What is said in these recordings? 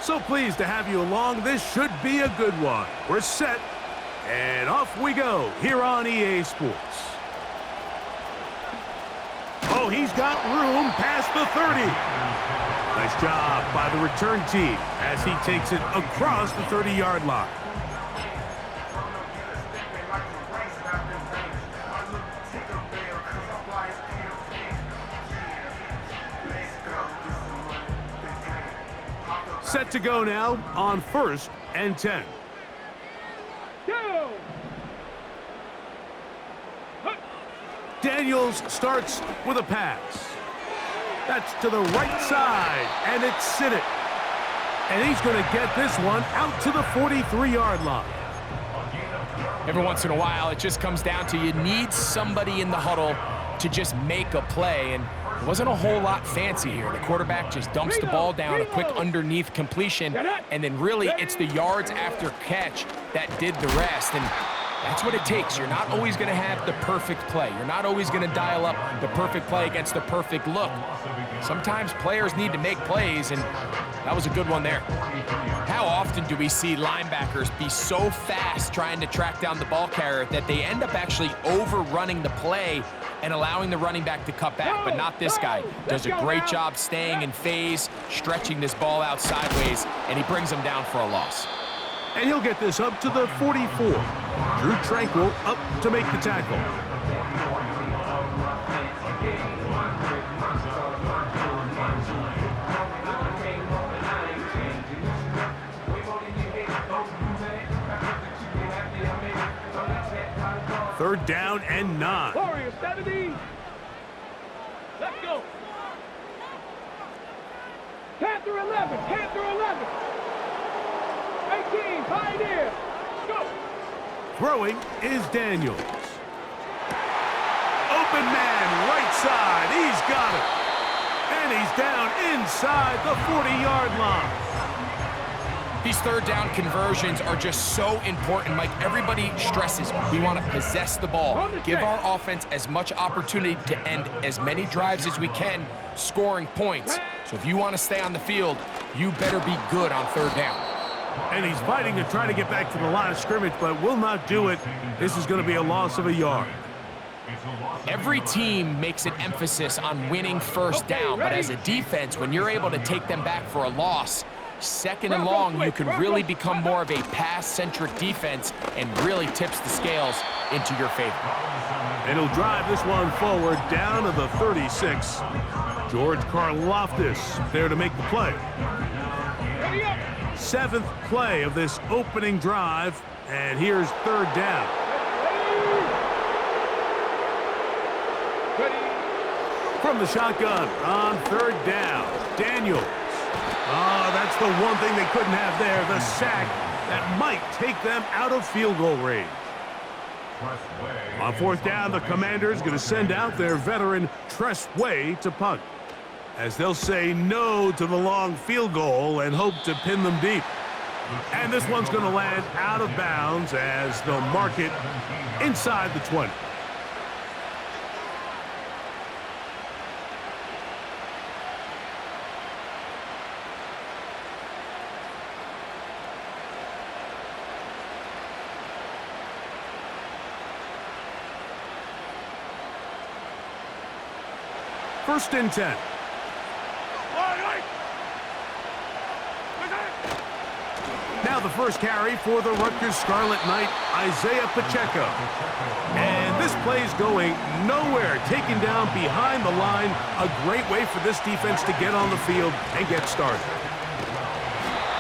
So pleased to have you along. This should be a good one. We're set, and off we go here on EA Sports. Oh, he's got room past the 30. Nice job by the return team as he takes it across the 30-yard line. Set to go now on 1st and 10. Go! Daniels starts with a pass. That's to the right side, and it's Sinnott. And he's going to get this one out to the 43-yard line. Every once in a while, it just comes down to you need somebody in the huddle to just make a play, and it wasn't a whole lot fancy here. The quarterback just dumps the ball down, a quick underneath completion, and then really it's the yards after catch that did the rest. And that's what it takes. You're not always going to have the perfect play. You're not always going to dial up the perfect play against the perfect look. Sometimes players need to make plays, and that was a good one there. How often do we see linebackers be so fast trying to track down the ball carrier that they end up actually overrunning the play and allowing the running back to cut back? But not this guy. Does a great job staying in phase, stretching this ball out sideways, and he brings them down for a loss. And he'll get this up to the 44. Drew Tranquil up to make the tackle. Third down and 9. Warriors 70. Let's go. Panther 11. Panther 11. 18. Pioneer. Go. Throwing is Daniels. Open man, right side. He's got it. And he's down inside the 40-yard line. These third down conversions are just so important, Mike. Everybody stresses we want to possess the ball, give our offense as much opportunity to end as many drives as we can, scoring points. So if you want to stay on the field, you better be good on third down. And he's fighting to try to get back to the line of scrimmage, but will not do it. This is going to be a loss of a yard. Every team makes an emphasis on winning first down, but as a defense, when you're able to take them back for a loss, second and long, you can really become more of a pass-centric defense and really tips the scales into your favor. And he'll drive this one forward down to the 36. George Karlaftis there to make the play. 7th play of this opening drive, and here's third down. From the shotgun on third down, Daniels. Oh, that's the one thing they couldn't have there, the sack that might take them out of field goal range. On fourth down, the Commanders going to send out their veteran Tress Way to punt, as they'll say no to the long field goal and hope to pin them deep. And this one's going to land out of bounds as they'll mark it inside the 20. First and 10. Now the first carry for the Rutgers Scarlet Knight, Isaiah Pacheco. And this play's going nowhere, taken down behind the line. A great way for this defense to get on the field and get started.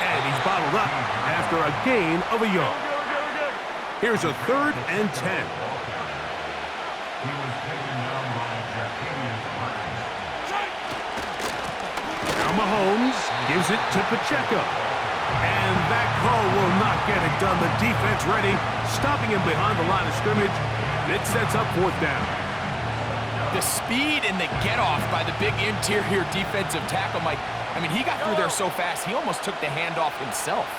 And he's bottled up after a gain of a yard. Here's a 3rd and 10. Now Mahomes gives it to Pacheco. And that call will not get it done. The defense ready, stopping him behind the line of scrimmage. It sets up fourth down. The speed and the get-off by the big interior defensive tackle, Mike. I mean, he got through there so fast, he almost took the handoff himself.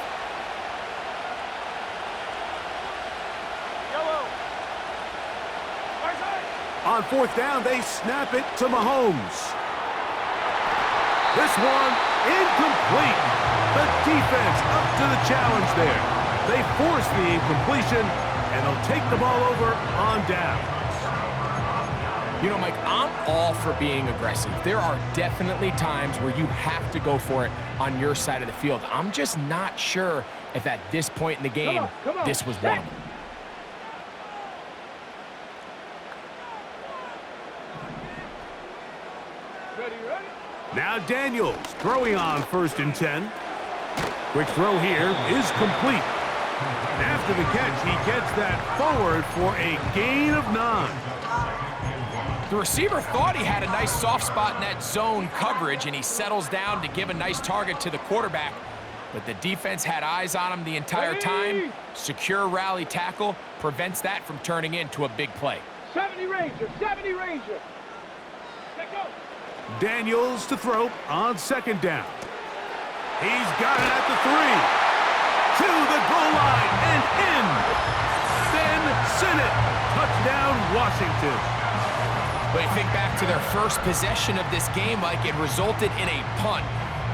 On fourth down, they snap it to Mahomes. This one incomplete. The defense up to the challenge there. They force the incompletion, and they'll take the ball over on down. You know, Mike, I'm all for being aggressive. There are definitely times where you have to go for it on your side of the field. I'm just not sure if at this point in the game, come on. this was one of them. Ready, ready? Now Daniels throwing on 1st and 10. Quick throw here is complete. After the catch, he gets that forward for a gain of 9. The receiver thought he had a nice soft spot in that zone coverage, and he settles down to give a nice target to the quarterback. But the defense had eyes on him the entire time. Secure rally tackle prevents that from turning into a big play. 70 Ranger, 70 Ranger. Let go. Daniels to throw on 2nd down. He's got it at the 3. To the goal line and in. Then Sinnott. Touchdown, Washington. But you think back to their first possession of this game, Mike, it resulted in a punt.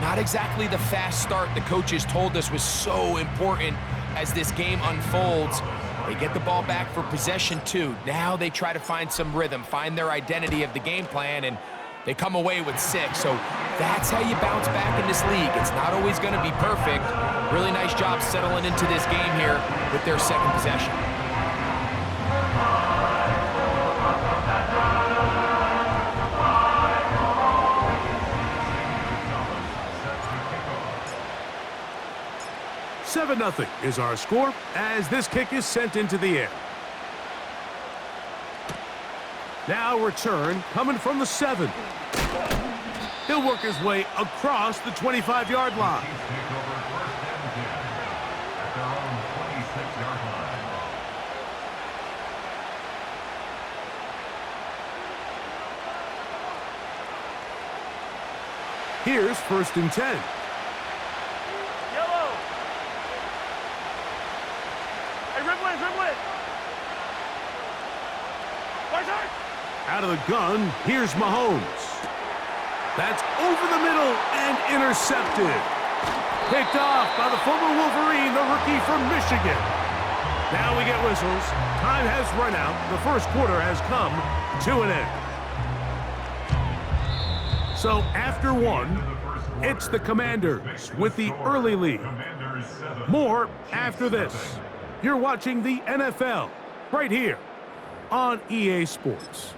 Not exactly the fast start the coaches told us was so important as this game unfolds. They get the ball back for possession 2. Now they try to find some rhythm, find their identity of the game plan, and they come away with 6. So that's how you bounce back in this league. It's not always going to be perfect. Really nice job settling into this game here with their 2nd possession. Nothing is our score as this kick is sent into the air. Now return coming from the 7. He'll work his way across the 25-yard line. Here's 1st and 10. Out of the gun, here's Mahomes. That's over the middle and intercepted. Picked off by the former Wolverine, the rookie from Michigan. Now we get whistles. Time has run out. The first quarter has come to an end. So after 1, it's the Commanders with the early lead. More after this. You're watching the NFL right here on EA Sports.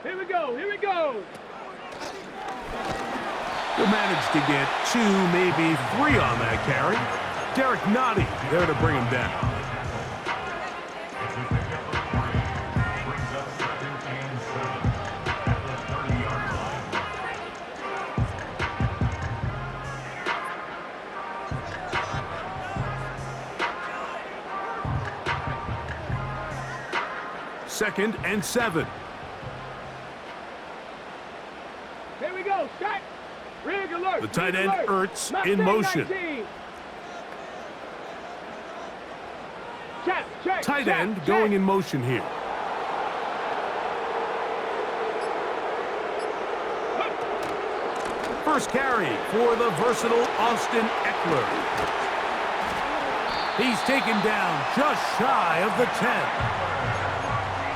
Here we go, here we go. He'll manage to get 2, maybe 3 on that carry. Derek Nottie there to bring him down. Second and 7. Here we go, stack. Rig alert. The tight end, Ertz, Mustang in motion. 19. Check, Tight end going in motion here. First carry for the versatile Austin Eckler. He's taken down just shy of the 10.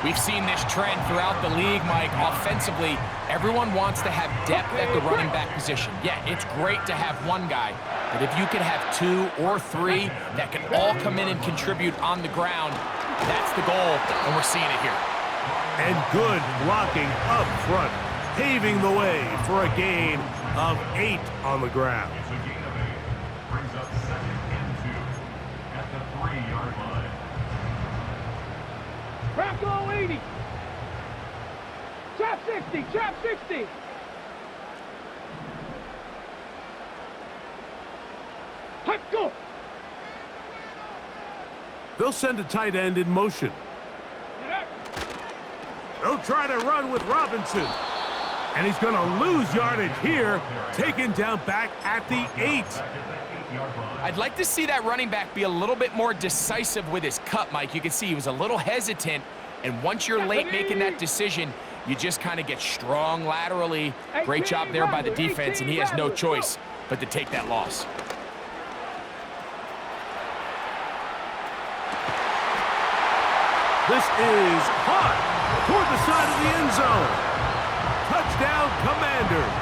We've seen this trend throughout the league, Mike. Offensively, everyone wants to have depth at the running back position. Yeah, it's great to have one guy, but if you can have 2 or 3 that can all come in and contribute on the ground, that's the goal, and we're seeing it here. And good blocking up front, paving the way for a gain of 8 on the ground. Brings up 2nd and 2 at the 3-yard line. Bronco 80. Trap 60, trap 60. Let's go. They'll send a tight end in motion. They'll try to run with Robinson. And he's going to lose yardage here, taken down back at the 8. I'd like to see that running back be a little bit more decisive with his cut, Mike. You can see he was a little hesitant, and once you're late making that decision, you just kind of get strong laterally. Great job there by the defense, and he has no choice but to take that loss. This is hot toward the side of the end zone. Touchdown, Commanders.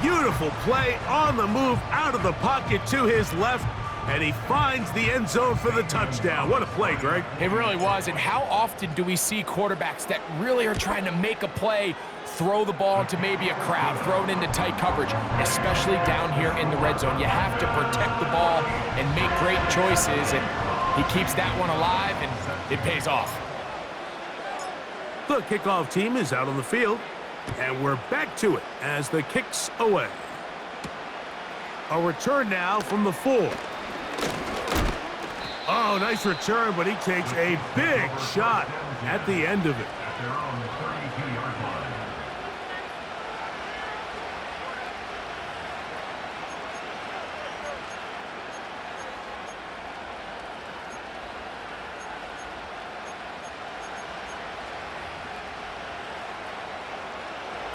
Beautiful play on the move out of the pocket to his left, and he finds the end zone for the touchdown. What a play, Greg. It really was, and how often do we see quarterbacks that really are trying to make a play, throw the ball into maybe a crowd, throw it into tight coverage, especially down here in the red zone. You have to protect the ball and make great choices, and he keeps that one alive, and it pays off. The kickoff team is out on the field, and we're back to it as the kick's away. A return now from the 4. Oh, nice return, but he takes a big shot at the end of it. They're on the 32-yard line.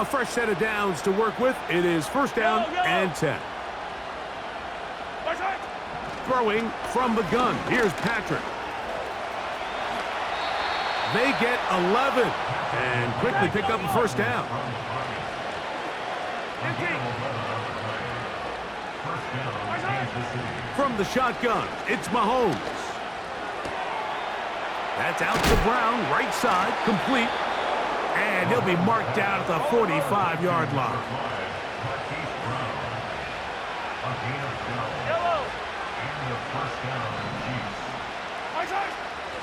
A fresh set of downs to work with. It is first down and 10. Throwing from the gun. Here's Patrick. They get 11 and quickly pick up a first down. From the shotgun, it's Mahomes. That's out to Brown, right side, complete. And he'll be marked down at the 45-yard line.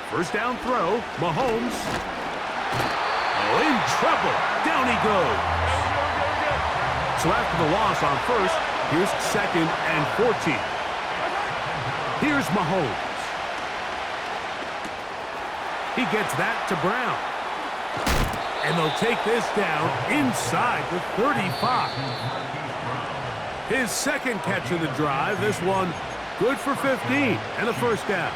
First down throw, Mahomes. Oh, in trouble. Down he goes. So after the loss on first, here's second and 14. Here's Mahomes. He gets that to Brown. And they'll take this down inside the 35. His second catch of the drive. This one good for 15 and a first down.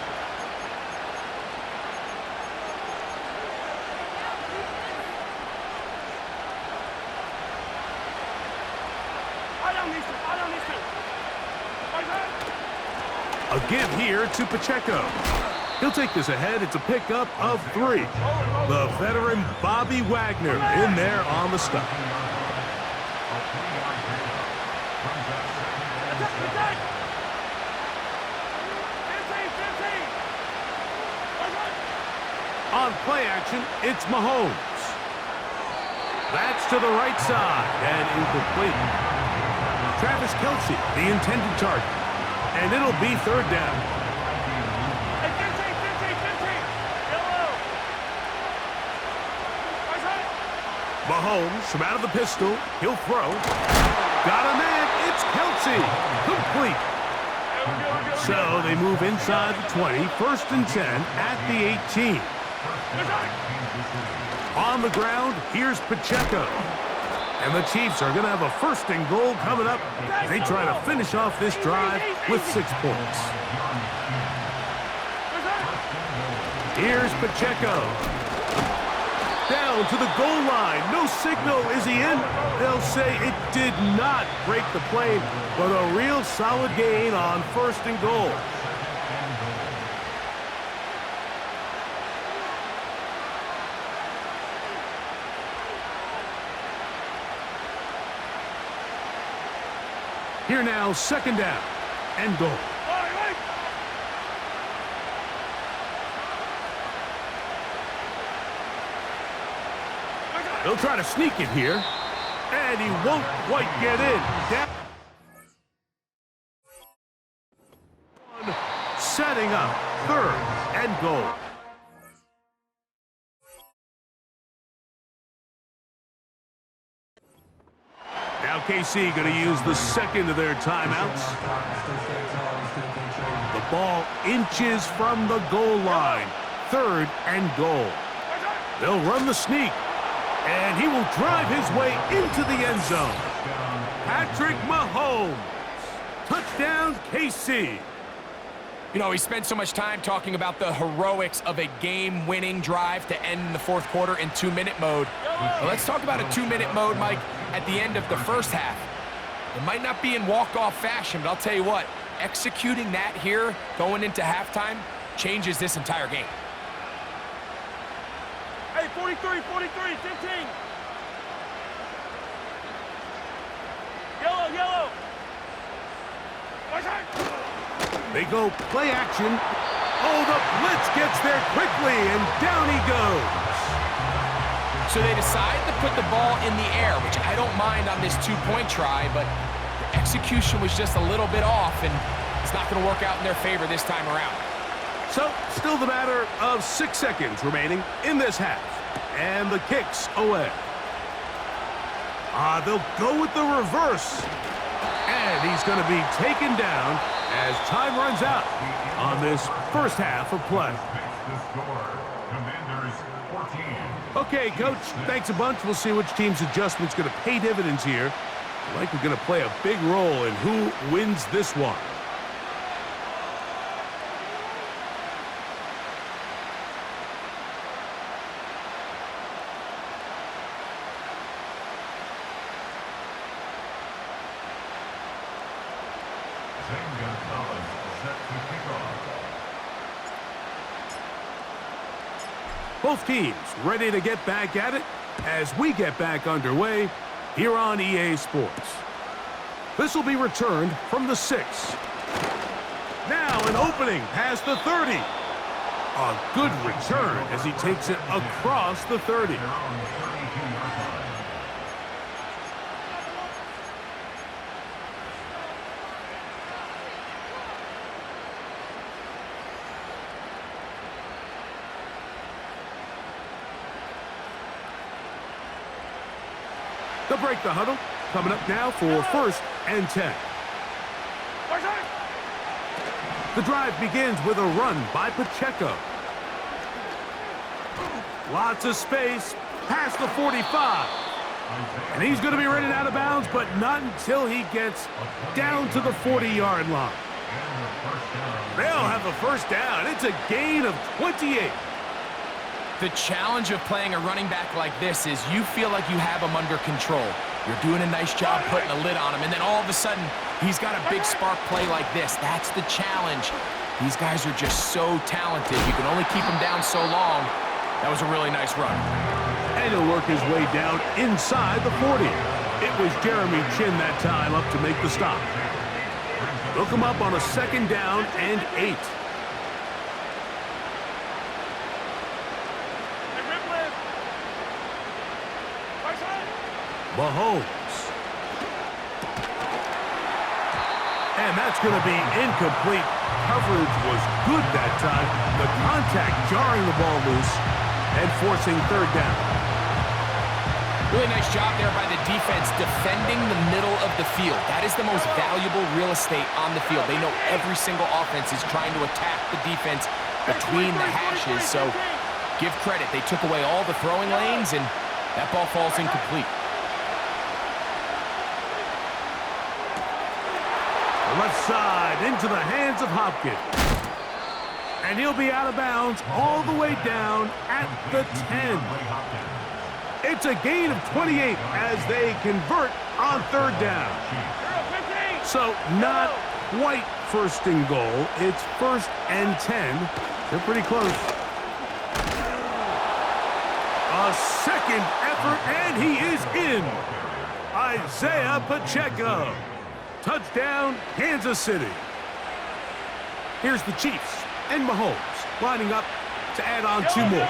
A give here to Pacheco. He'll take this ahead. It's a pickup of 3. The veteran Bobby Wagner in there on the stop. On play action, it's Mahomes. That's to the right side and incomplete. Travis Kelce, the intended target. And it'll be third down. Mahomes from out of the pistol. He'll throw. Got a man. It's Kelce. Complete. So they move inside the 20. First and 10 at the 18. On the ground, here's Pacheco. And the Chiefs are going to have a first and goal coming up. They try to finish off this drive with 6 points. Here's Pacheco. Down to the goal line. No signal. Is he in? They'll say it did not break the plane, but a real solid gain on first and goal. Here now, second down and goal. He'll try to sneak it here, and he won't quite get in. Down. Setting up third and goal. Now KC going to use the second of their timeouts. The ball inches from the goal line. Third and goal. They'll run the sneak. And he will drive his way into the end zone. Patrick Mahomes. Touchdown, KC. You know, he spent so much time talking about the heroics of a game-winning drive to end in the fourth quarter in 2-minute mode. Well, let's talk about a 2-minute mode, Mike, at the end of the first half. It might not be in walk-off fashion, but I'll tell you what, executing that here going into halftime changes this entire game. Hey, 43, 43, 15. Yellow, yellow. They go play action. Oh, the blitz gets there quickly, and down he goes. So they decide to put the ball in the air, which I don't mind on this two-point try, but the execution was just a little bit off, and it's not going to work out in their favor this time around. So, still the matter of 6 seconds remaining in this half. And the kick's away. They'll go with the reverse. And he's going to be taken down as time runs out on this first half of play. Okay, Coach, thanks a bunch. We'll see which team's adjustment's going to pay dividends here. I like we're going to play a big role in who wins this one. Both teams ready to get back at it as we get back underway here on EA Sports. This will be returned from the 6. Now an opening past the 30. A good return as he takes it across the 30. They'll break the huddle. Coming up now for 1st and 10. The drive begins with a run by Pacheco. Lots of space past the 45. And he's going to be running out of bounds, but not until he gets down to the 40-yard line. They'll have a first down. It's a gain of 28. The challenge of playing a running back like this is you feel like you have him under control. You're doing a nice job putting a lid on him, and then all of a sudden, he's got a big spark play like this. That's the challenge. These guys are just so talented. You can only keep them down so long. That was a really nice run. And he'll work his way down inside the 40. It was Jeremy Chin that time up to make the stop. They'll come up on a 2nd down and 8. Mahomes. And that's going to be incomplete. Coverage was good that time. The contact jarring the ball loose and forcing 3rd down. Really nice job there by the defense defending the middle of the field. That is the most valuable real estate on the field. They know every single offense is trying to attack the defense between the hashes. So give credit. They took away all the throwing lanes, and that ball falls incomplete. Left side into the hands of Hopkins. And he'll be out of bounds all the way down at the 10. It's a gain of 28 as they convert on 3rd down. So not quite 1st and goal. It's 1st and 10. They're pretty close. A 2nd effort, and he is in. Isaiah Pacheco. Touchdown, Kansas City. Here's the Chiefs and Mahomes lining up to add on 2 more.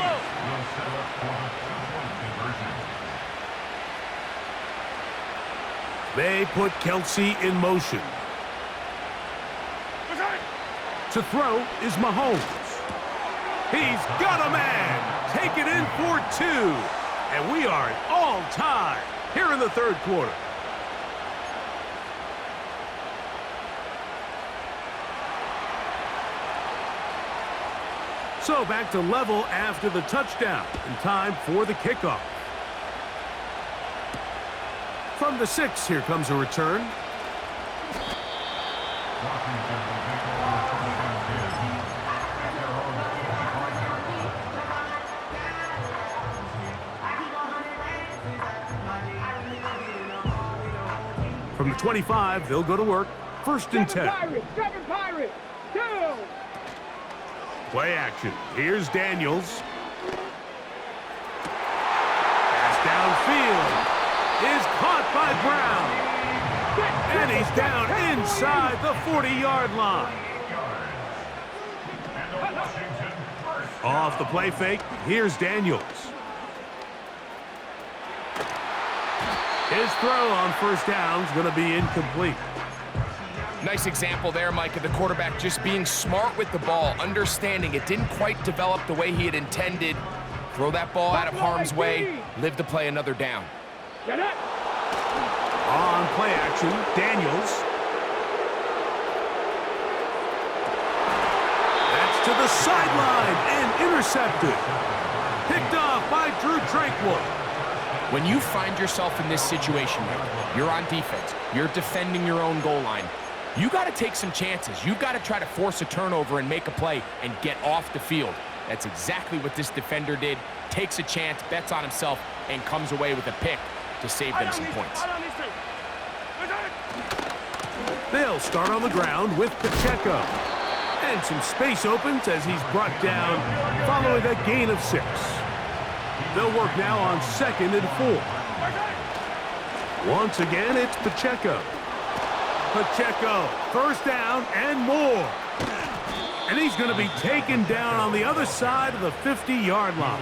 They put Kelsey in motion. To throw is Mahomes. He's got a man. Take it in for 2. And we are at all time here in the 3rd quarter. So back to level after the touchdown, and time for the kickoff. From the 6, here comes a return. Washington will take over from the 10 at their own 25 yard line. From the 25, they'll go to work. First and 10. Seven Pirates, go! Play action. Here's Daniels. Pass downfield is caught by Brown. And he's down inside the 40-yard line. Off the play fake, here's Daniels. His throw on first down is going to be incomplete. Nice example there, Mike, of the quarterback just being smart with the ball, understanding it didn't quite develop the way he had intended. Throw that ball out of harm's way, live to play another down. Get it! On play action, Daniels. That's to the sideline and intercepted. Picked off by Drew Tranquil. When you find yourself in this situation, Mike, you're on defense, you're defending your own goal line, you got to take some chances. You've got to try to force a turnover and make a play and get off the field. That's exactly what this defender did. Takes a chance, bets on himself, and comes away with a pick to save them some points. They'll start on the ground with Pacheco. And some space opens as he's brought down following a gain of 6. They'll work now on 2nd and 4. Once again, it's Pacheco. Pacheco, first down and more. And he's going to be taken down on the other side of the 50-yard line.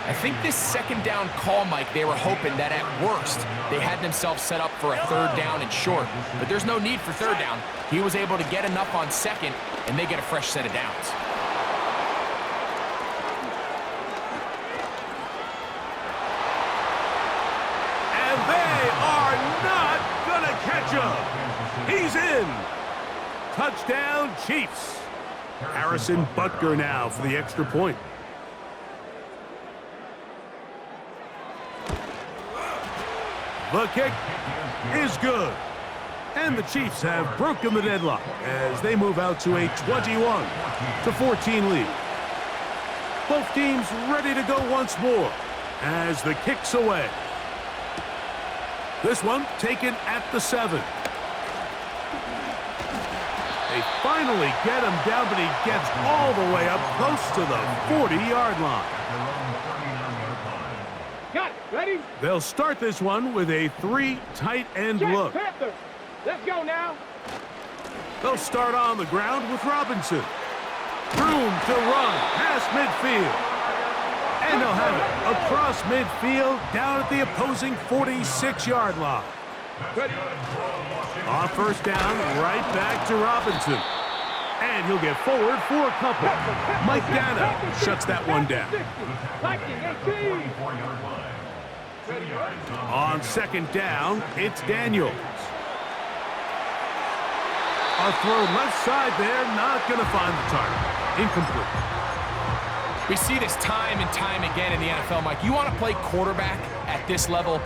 I think this second down call, Mike, they were hoping that at worst they had themselves set up for a 3rd down and short. But there's no need for 3rd down. He was able to get enough on 2nd, and they get a fresh set of downs. And they are not going to catch him. He's in. Touchdown, Chiefs. Harrison Butker now for the extra point. The kick is good. And the Chiefs have broken the deadlock as they move out to a 21-14 lead. Both teams ready to go once more as the kick's away. This one taken at the 7. They finally get him down, but he gets all the way up close to the 40-yard line. Got it. Ready? They'll start this one with a 3 tight end look. Panther. Let's go now. They'll start on the ground with Robinson. Room to run past midfield. And they'll have it across midfield down at the opposing 46-yard line. On first down, right back to Robinson. And he'll get forward for a couple. Mike Dano shuts that one down. On second down, it's Daniels. A throw left side there, not going to find the target. Incomplete. We see this time and time again in the NFL, Mike. You want to play quarterback at this level,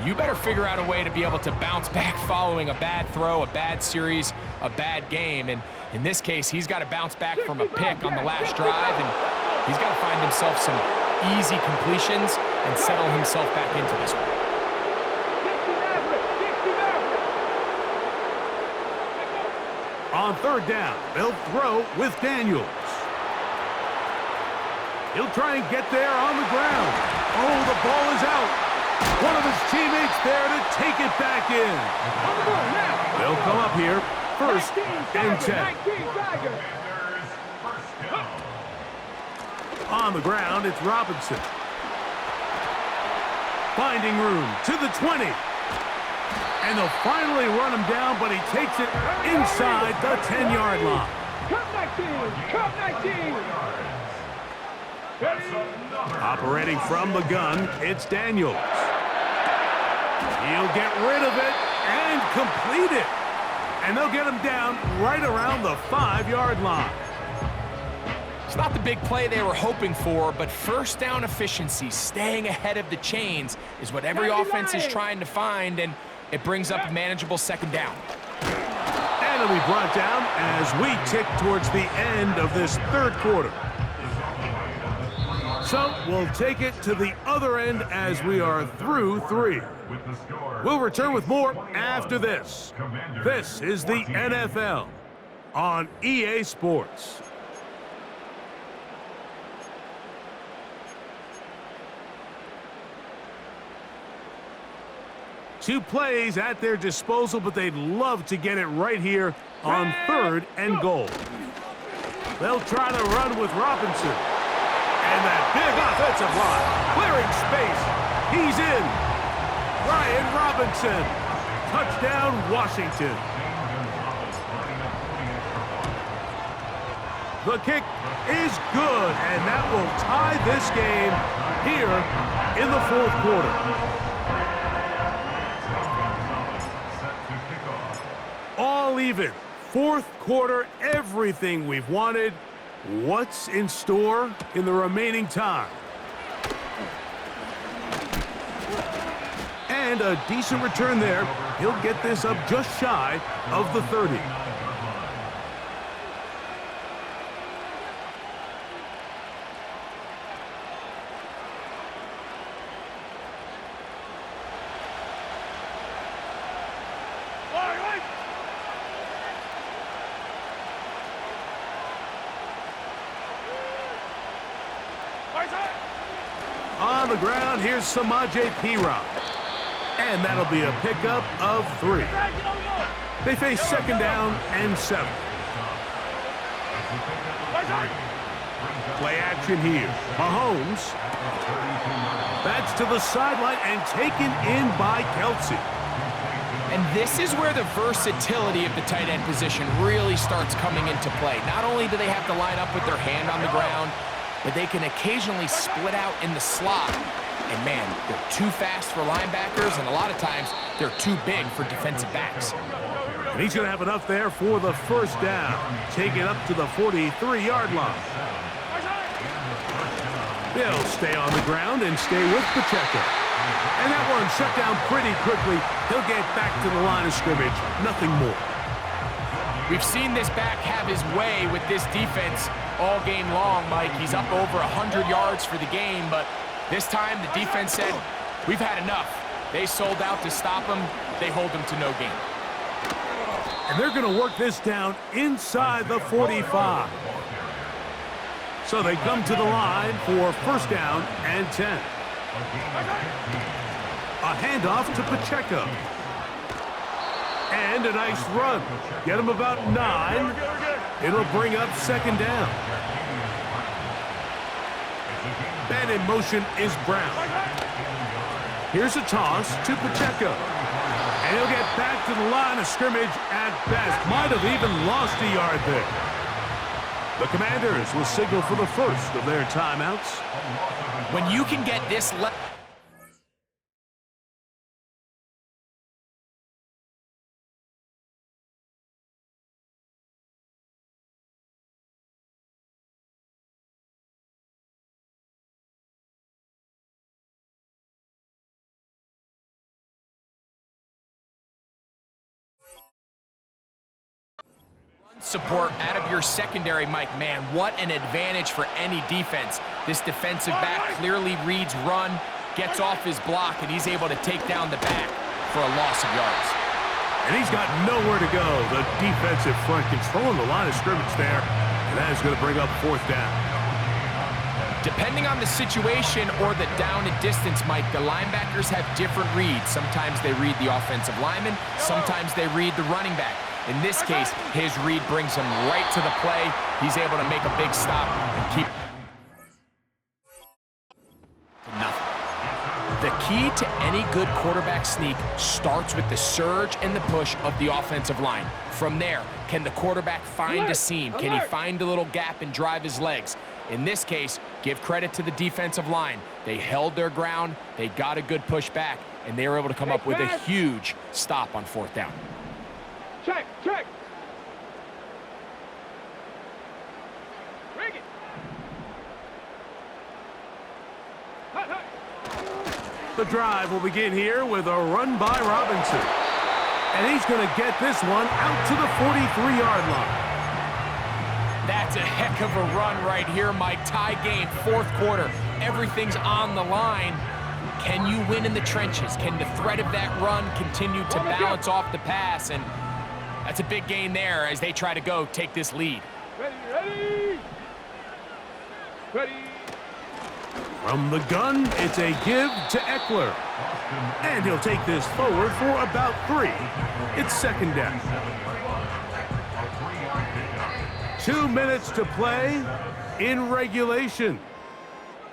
you better figure out a way to be able to bounce back following a bad throw, a bad series, a bad game. And in this case, he's got to bounce back from a pick on the last drive, and he's got to find himself some easy completions and settle himself back into this one. On third down, they'll throw with Daniels. He'll try and get there on the ground. Oh, the ball is out. One of his teammates there to take it back in. They'll come up here, 1st and 10. On the ground, it's Robinson. Finding room to the 20. And they'll finally run him down, but he takes it inside the 10-yard line. Come 19. Operating from the gun, it's Daniels. He'll get rid of it and complete it. And they'll get him down right around the 5-yard line. It's not the big play they were hoping for, but first down efficiency, staying ahead of the chains, is what every offense is trying to find, and it brings up a manageable second down. And it'll be brought down as we tick towards the end of this third quarter. So we'll take it to the other end as we are through 3. We'll return with more after this. This is the NFL on EA Sports. Two plays at their disposal, but they'd love to get it right here on 3rd and goal. They'll try to run with Robinson. And that big offensive line, clearing space. He's in. Brian Robinson. Touchdown, Washington. The kick is good, and that will tie this game here in the 4th quarter. All even. 4th quarter, everything we've wanted. What's in store in the remaining time? And a decent return there. He'll get this up just shy of the 30. On the ground, here's Samaje Perine. And that'll be a pickup of 3. They face second down and 7. Play action here. Mahomes. That's to the sideline and taken in by Kelsey. And this is where the versatility of the tight end position really starts coming into play. Not only do they have to line up with their hand on the ground, but they can occasionally split out in the slot. And man, they're too fast for linebackers, and a lot of times they're too big for defensive backs. And he's going to have enough there for the first down. Take it up to the 43-yard line. They'll stay on the ground and stay with Pacheco. And that one shut down pretty quickly. He'll get back to the line of scrimmage. Nothing more. We've seen this back have his way with this defense all game long, Mike. He's up over 100 yards for the game, but this time the defense said, we've had enough. They sold out to stop him. They hold him to no gain. And they're going to work this down inside the 45. So they come to the line for first down and 10. A handoff to Pacheco. And a nice run. Get him about 9. It'll bring up second down. And in motion is Brown. Here's a toss to Pacheco. And he'll get back to the line of scrimmage at best. Might have even lost a yard there. The Commanders will signal for the first of their timeouts. When you can get this support out of your secondary, Mike, man, what an advantage for any defense. This defensive back clearly reads run, gets off his block, and he's able to take down the back for a loss of yards. And he's got nowhere to go. The defensive front controlling the line of scrimmage there, and that is going to bring up fourth down. Depending on the situation or the down and distance, Mike, the linebackers have different reads. Sometimes they read the offensive lineman, sometimes they read the running back. In this case, his read brings him right to the play. He's able to make a big stop and keep nothing. The key to any good quarterback sneak starts with the surge and the push of the offensive line. From there, can the quarterback find a seam? Can he find a little gap and drive his legs? In this case, give credit to the defensive line. They held their ground, they got a good push back, and they were able to come up with a huge stop on fourth down. Check, check. Bring it. The drive will begin here with a run by Robinson. And he's going to get this one out to the 43-yard line. That's a heck of a run right here, Mike. Tie game, fourth quarter. Everything's on the line. Can you win in the trenches? Can the threat of that run continue to balance off the pass? And that's a big gain there as they try to go take this lead. Ready. From the gun, it's a give to Eckler. And he'll take this forward for about 3. It's second down. 2 minutes to play in regulation.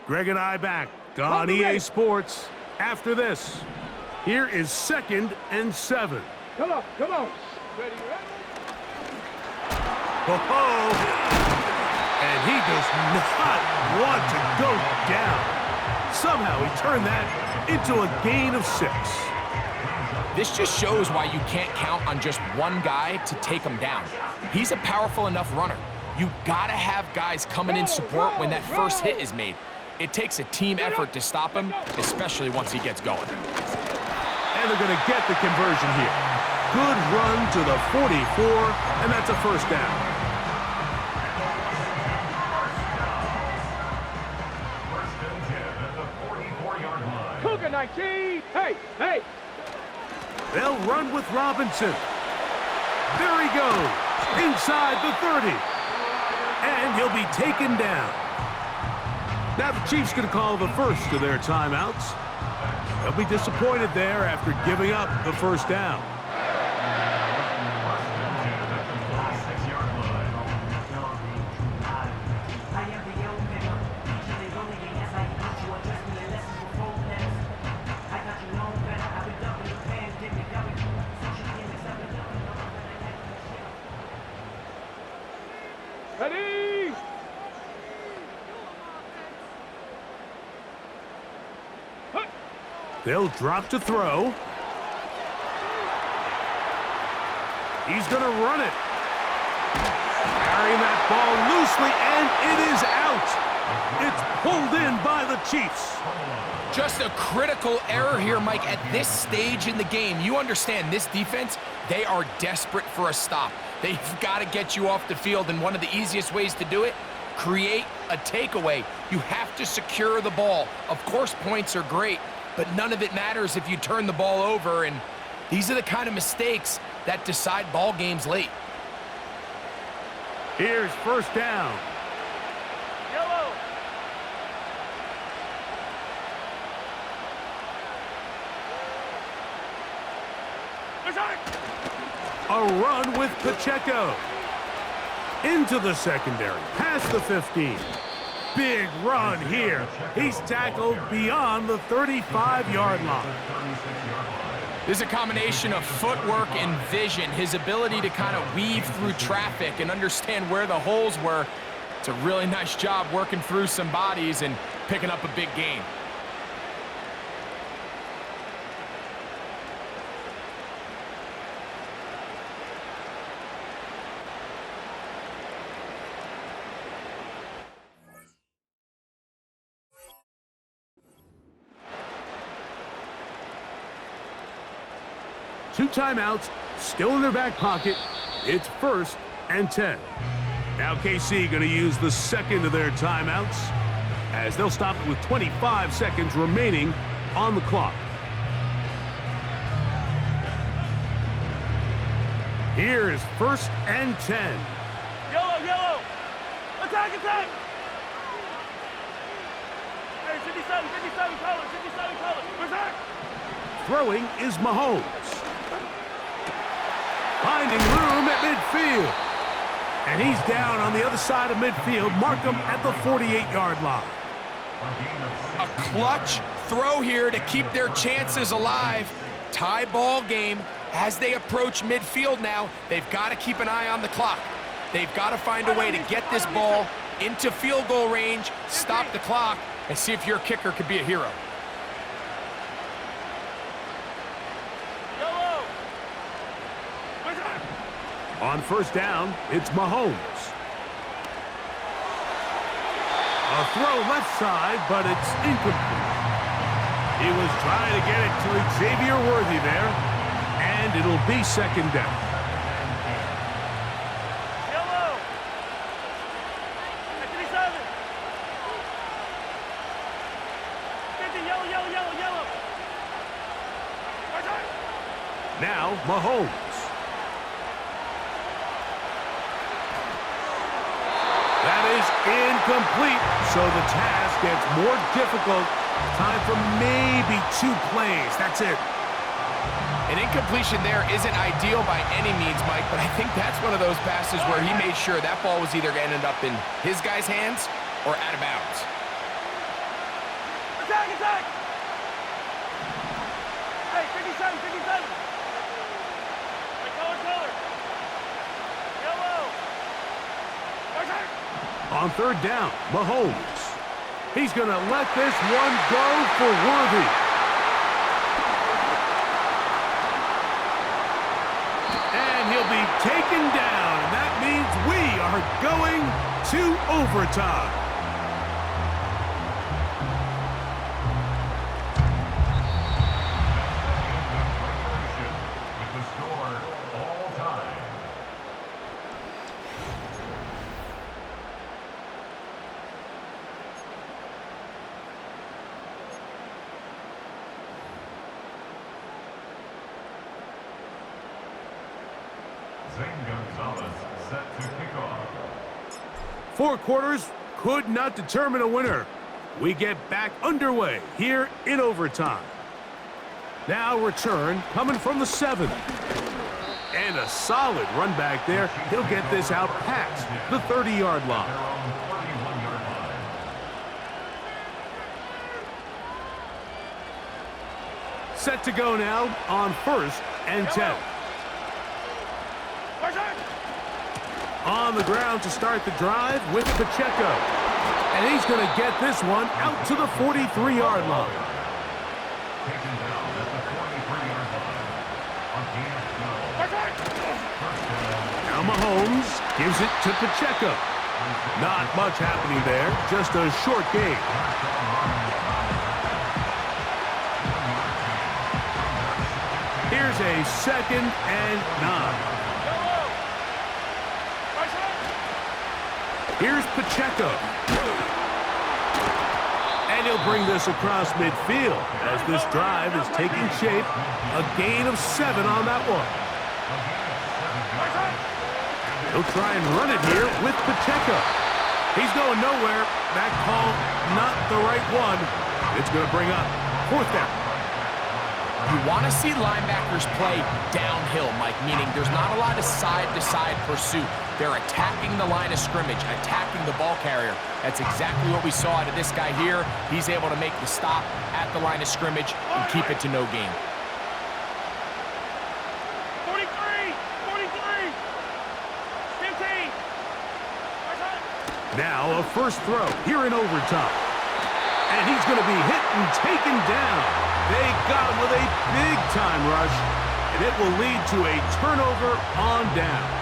Greg and I back on EA Sports after this. Here is 2nd and 7. Come on. Ready. Oh, and he does not want to go down. Somehow he turned that into a gain of 6. This just shows why you can't count on just one guy to take him down. He's a powerful enough runner. You gotta have guys coming in support when that first hit is made. It takes a team effort to stop him, especially once he gets going. And they're gonna get the conversion here. Good run to the 44, and that's a first down. Cougar 19. Hey. They'll run with Robinson. There he goes, inside the 30. And he'll be taken down. Now the Chiefs going to call the first of their timeouts. They'll be disappointed there after giving up the first down. Ready. They'll drop to throw. He's going to run it. Carrying that ball loosely, and it is out. It's pulled in by the Chiefs. Just a critical error here, Mike, at this stage in the game. You understand this defense, they are desperate for a stop. They've got to get you off the field, and one of the easiest ways to do it, create a takeaway. You have to secure the ball. Of course, points are great, but none of it matters if you turn the ball over, and these are the kind of mistakes that decide ball games late. Here's first down. Yellow. A run with Pacheco. Into the secondary, past the 15. Big run here. He's tackled beyond the 35-yard line. This is a combination of footwork and vision, his ability to kind of weave through traffic and understand where the holes were. It's a really nice job working through some bodies and picking up a big gain. Two timeouts, still in their back pocket. It's 1st and 10. Now KC going to use the second of their timeouts as they'll stop it with 25 seconds remaining on the clock. Here is 1st and 10. Yellow. Attack. Hey, 57 colors. Attack. Throwing is Mahomes. Finding room at midfield. And he's down on the other side of midfield. Mark him at the 48-yard line. A clutch throw here to keep their chances alive. Tie ball game as they approach midfield now. They've got to keep an eye on the clock. They've got to find a way to get this ball into field goal range, stop the clock, and see if your kicker could be a hero. On first down, it's Mahomes. A throw left side, but it's incomplete. He was trying to get it to Xavier Worthy there, and it'll be second down. Yellow. 57. 50, yellow, yellow, yellow, yellow. Now, Mahomes. That is incomplete, so the task gets more difficult. Time for maybe 2 plays. That's it. An incompletion there isn't ideal by any means, Mike, but I think that's one of those passes where he made sure that ball was either going to end up in his guy's hands or out of bounds. Attack, attack! Hey, 57, 57. Hey, color. Yellow. Attack! On third down, Mahomes. He's going to let this one go for Worthy. And he'll be taken down, and that means we are going to overtime. With the score all time. Gonzalez set to kick off. 4 quarters could not determine a winner. We get back underway here in overtime. Now return coming from the 7. And a solid run back there. He'll get this out past the 30-yard line. Their own 31-yard line. Set to go now on 1st and 10. On the ground to start the drive with Pacheco. And he's going to get this one out to the 43-yard line. Taken down at the 43-yard line. On gain of 12. Now Mahomes gives it to Pacheco. Not much happening there, just a short gain. Here's a 2nd and 9. Here's Pacheco. And he'll bring this across midfield as this drive is taking shape. A gain of 7 on that one. He'll try and run it here with Pacheco. He's going nowhere. That call, not the right one. It's going to bring up 4th down. You want to see linebackers play downhill, Mike, meaning there's not a lot of side-to-side pursuit. They're attacking the line of scrimmage, attacking the ball carrier. That's exactly what we saw out of this guy here. He's able to make the stop at the line of scrimmage and keep it to no gain. 43, 43, 15. Now a first throw here in overtime. And he's going to be hit and taken down. They got him with a big-time rush, and it will lead to a turnover on downs.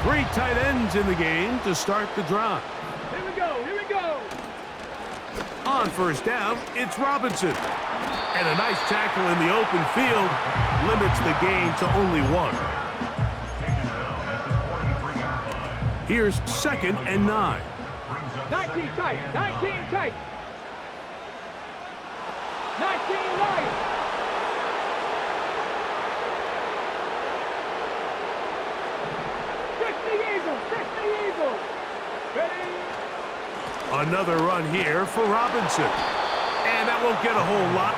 3 tight ends in the game to start the drive. Here we go, here we go. On first down, it's Robinson. And a nice tackle in the open field limits the gain to only 1. Taken down at the 43-yard line. Here's 2nd and 9. 19 tight, 19 tight. 19 light. Another run here for Robinson. And that won't get a whole lot.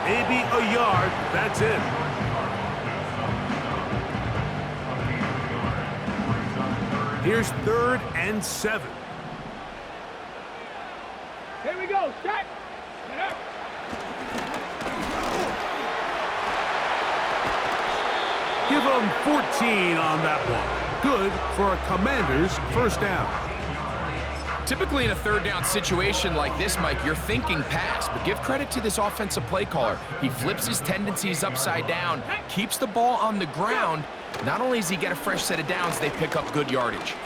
Maybe a yard. That's it. Here's 3rd and 7. Here we go. Set. Set up. Give them 14 on that one. Good for a Commander's first down. Typically in a 3rd down situation like this, Mike, you're thinking pass, but give credit to this offensive play caller. He flips his tendencies upside down, keeps the ball on the ground. Not only does he get a fresh set of downs, they pick up good yardage.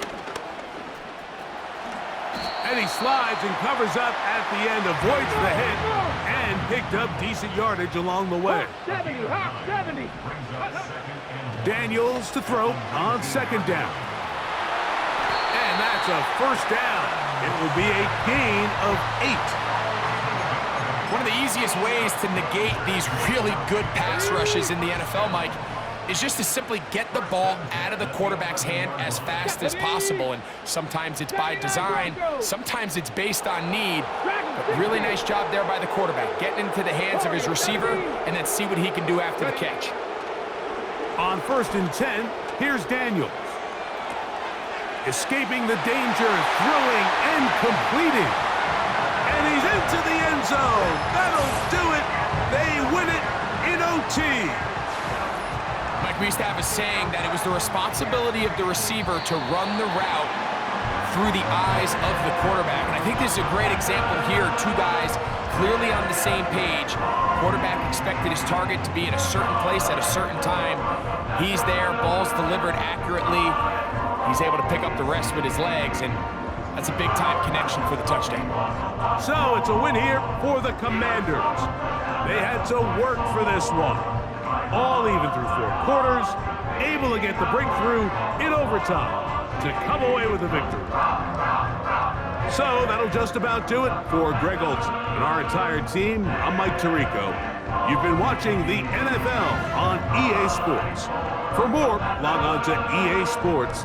And he slides and covers up at the end, avoids the hit, and picked up decent yardage along the way. 70, hot 70. Daniels to throw on second down. And that's a first down. It will be a gain of 8. One of the easiest ways to negate these really good pass rushes in the NFL, Mike, is just to simply get the ball out of the quarterback's hand as fast as possible. And sometimes it's by design, sometimes it's based on need. But really nice job there by the quarterback, getting into the hands of his receiver and then see what he can do after the catch. On 1st and 10, here's Daniels. Escaping the danger, throwing and completing. And he's into the end zone. That'll do it. They win it in OT. Mike, we used to have a saying that it was the responsibility of the receiver to run the route through the eyes of the quarterback. And I think this is a great example here. Two guys clearly on the same page. Quarterback expected his target to be in a certain place at a certain time. He's there, ball's delivered accurately. He's able to pick up the rest with his legs, and that's a big-time connection for the touchdown. So it's a win here for the Commanders. They had to work for this one. All even through 4 quarters, able to get the breakthrough in overtime to come away with a victory. So that'll just about do it for Greg Olson and our entire team. I'm Mike Tirico. You've been watching the NFL on EA Sports. For more, log on to EA Sports.